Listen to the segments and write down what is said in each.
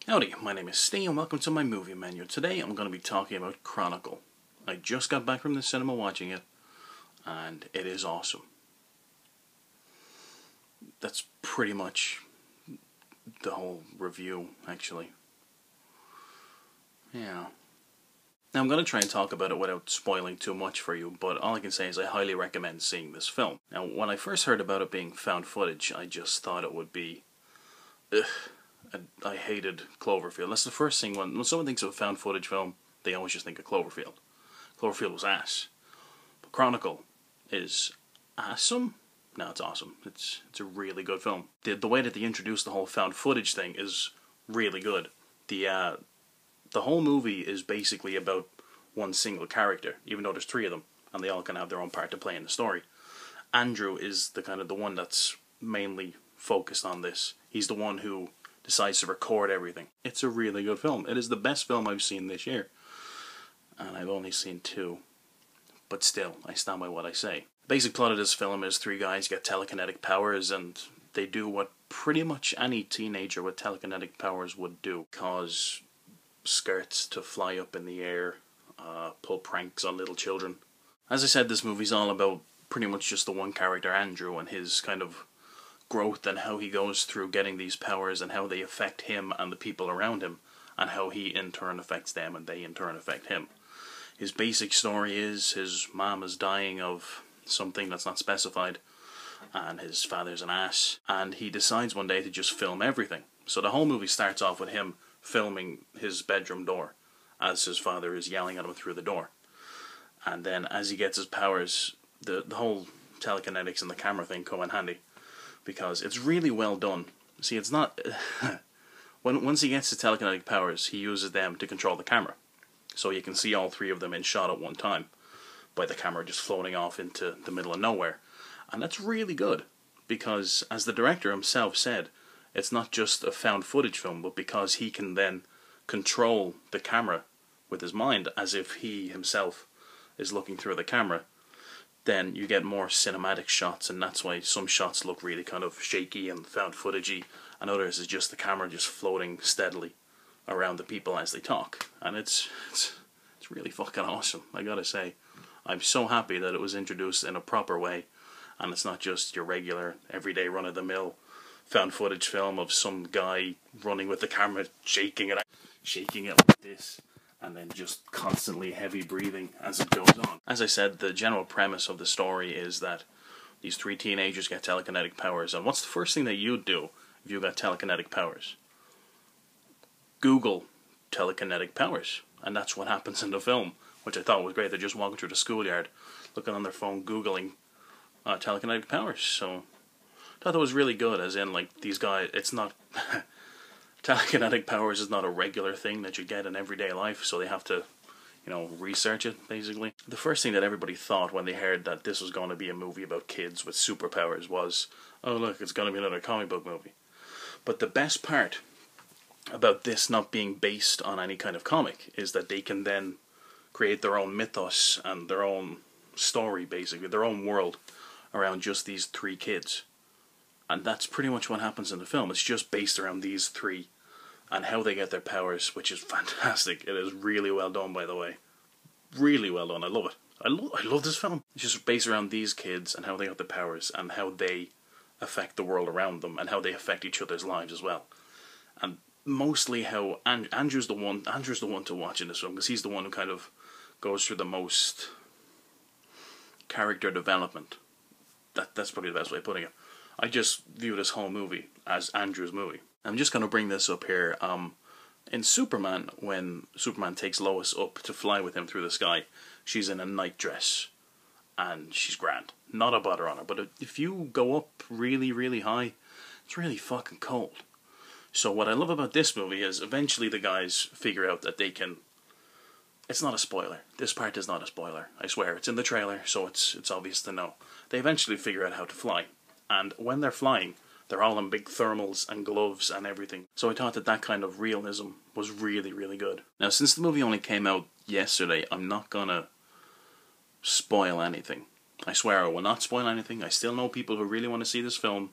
Howdy, my name is Stee and welcome to my movie menu. Today I'm going to be talking about Chronicle. I just got back from the cinema watching it, and it is awesome. That's pretty much the whole review, actually. Yeah. Now I'm going to try and talk about it without spoiling too much for you, but all I can say is I highly recommend seeing this film. Now, when I first heard about it being found footage, I just thought it would be... I hated Cloverfield. That's the first thing, when someone thinks of a found footage film, they always just think of Cloverfield. Cloverfield was ass. But Chronicle is awesome? No, it's awesome. It's a really good film. The way that they introduced the whole found footage thing is really good. The whole movie is basically about one single character, even though there's three of them, and they all kind of have their own part to play in the story. Andrew is the one that's mainly focused on this. He's the one who decides to record everything. It's a really good film. It is the best film I've seen this year. And I've only seen two. But still, I stand by what I say. The basic plot of this film is three guys get telekinetic powers, and they do what pretty much any teenager with telekinetic powers would do. Cause skirts to fly up in the air, pull pranks on little children. As I said, this movie's all about pretty much just the one character, Andrew, and his kind of growth and how he goes through getting these powers and how they affect him and the people around him, and how he in turn affects them and they in turn affect him. His basic story is his mom is dying of something that's not specified, and his father's an ass, and he decides one day to just film everything. So the whole movie starts off with him filming his bedroom door as his father is yelling at him through the door. And then as he gets his powers, the whole telekinetics and the camera thing come in handy, because it's really well done. See, it's not... Once he gets the telekinetic powers, he uses them to control the camera. So you can see all three of them in shot at one time, by the camera just floating off into the middle of nowhere. And that's really good, because as the director himself said, it's not just a found footage film, but because he can then control the camera with his mind, as if he himself is looking through the camera, then you get more cinematic shots, and that's why some shots look really kind of shaky and found footagey, and others is just the camera just floating steadily around the people as they talk. And it's really fucking awesome, I gotta say. I'm so happy that it was introduced in a proper way, and it's not just your regular, everyday run-of-the-mill found footage film of some guy running with the camera, shaking it like this, and then just constantly heavy breathing as it goes on. As I said, the general premise of the story is that these three teenagers get telekinetic powers, and what's the first thing that you'd do if you got telekinetic powers? Google telekinetic powers, and that's what happens in the film, which I thought was great. They're just walking through the schoolyard, looking on their phone, Googling telekinetic powers, so I thought that was really good, as in, like, these guys, it's not... telekinetic powers is not a regular thing that you get in everyday life, so they have to, research it, basically. The first thing that everybody thought when they heard that this was going to be a movie about kids with superpowers was, oh look, it's going to be another comic book movie. But the best part about this not being based on any kind of comic is that they can then create their own mythos and their own story, basically, their own world around just these three kids. And that's pretty much what happens in the film. It's just based around these three and how they get their powers, which is fantastic. It is really well done, by the way. Really well done. I love it. I love this film. It's just based around these kids and how they got their powers and how they affect the world around them and how they affect each other's lives as well. And mostly how Andrew's the one to watch in this film, because he's the one who kind of goes through the most character development. That's probably the best way of putting it. I just view this whole movie as Andrew's movie. I'm just going to bring this up here. In Superman, when Superman takes Lois up to fly with him through the sky, she's in a night dress, and she's grand. Not a bother on her, but if you go up really, really high, it's really fucking cold. So what I love about this movie is eventually the guys figure out that they can... It's not a spoiler. This part is not a spoiler. I swear, it's in the trailer, so it's obvious to know. They eventually figure out how to fly. And when they're flying, they're all in big thermals and gloves and everything. So I thought that kind of realism was really, really good. Now, since the movie only came out yesterday, I'm not gonna spoil anything. I swear I will not spoil anything. I still know people who really want to see this film,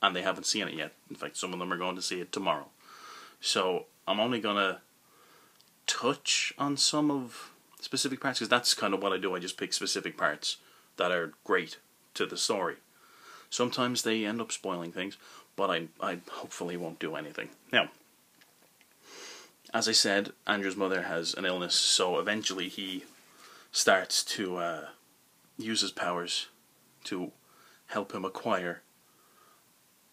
and they haven't seen it yet. In fact, some of them are going to see it tomorrow. So, I'm only gonna touch on some of specific parts, because that's kind of what I do. I just pick specific parts that are great to the story. Sometimes they end up spoiling things, but I hopefully won't do anything. Now, as I said, Andrew's mother has an illness, so eventually he starts to use his powers to help him acquire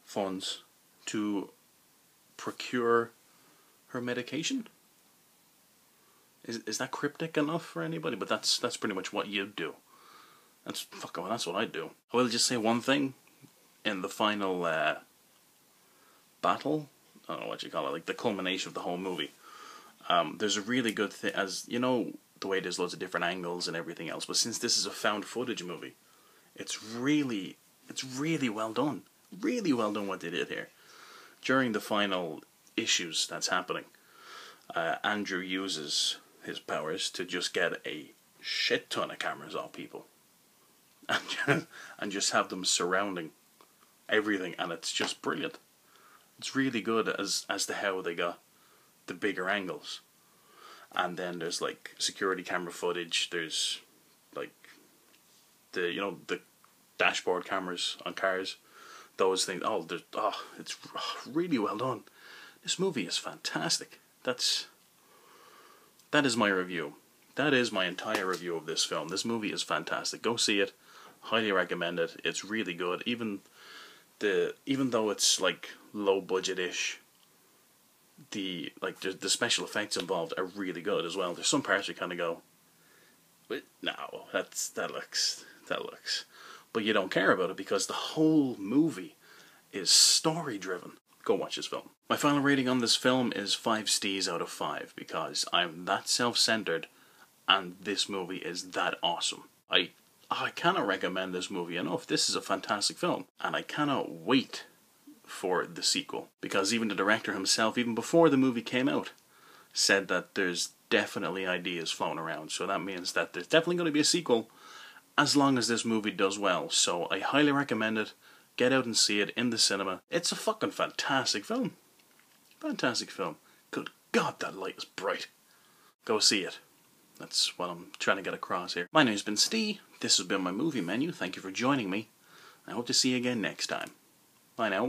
funds to procure her medication. Is that cryptic enough for anybody? But that's pretty much what you do. That's what I do. I will just say one thing. In the final battle, I don't know what you call it, like the culmination of the whole movie, there's a really good thing, as you know, the way there's loads of different angles and everything else, but since this is a found footage movie, it's really well done. Really well done what they did here. During the final issues that's happening, Andrew uses his powers to just get a shit ton of cameras off people and just have them surrounding everything, and it's just brilliant. It's really good as to how they got the bigger angles. And then there's like security camera footage, there's like the dashboard cameras on cars, those things. It's really well done. This movie is fantastic. That is my review. That is my entire review of this film. This movie is fantastic. Go see it. Highly recommend it. It's really good. Even though it's like low budget-ish, the special effects involved are really good as well. There's some parts you kind of go, but no, that looks, but you don't care about it because the whole movie is story driven. Go watch this film. My final rating on this film is 5 Stees out of 5 because I'm that self-centered, and this movie is that awesome. I cannot recommend this movie enough. This is a fantastic film, and I cannot wait for the sequel, because even the director himself, even before the movie came out, said that there's definitely ideas flown around, so that means that there's definitely going to be a sequel as long as this movie does well. So I highly recommend it. Get out and see it in the cinema. It's a fucking fantastic film. Fantastic film. Good God, that light is bright. Go see it. That's what I'm trying to get across here. My name's been Stee. This has been my movie menu. Thank you for joining me. I hope to see you again next time. Bye now.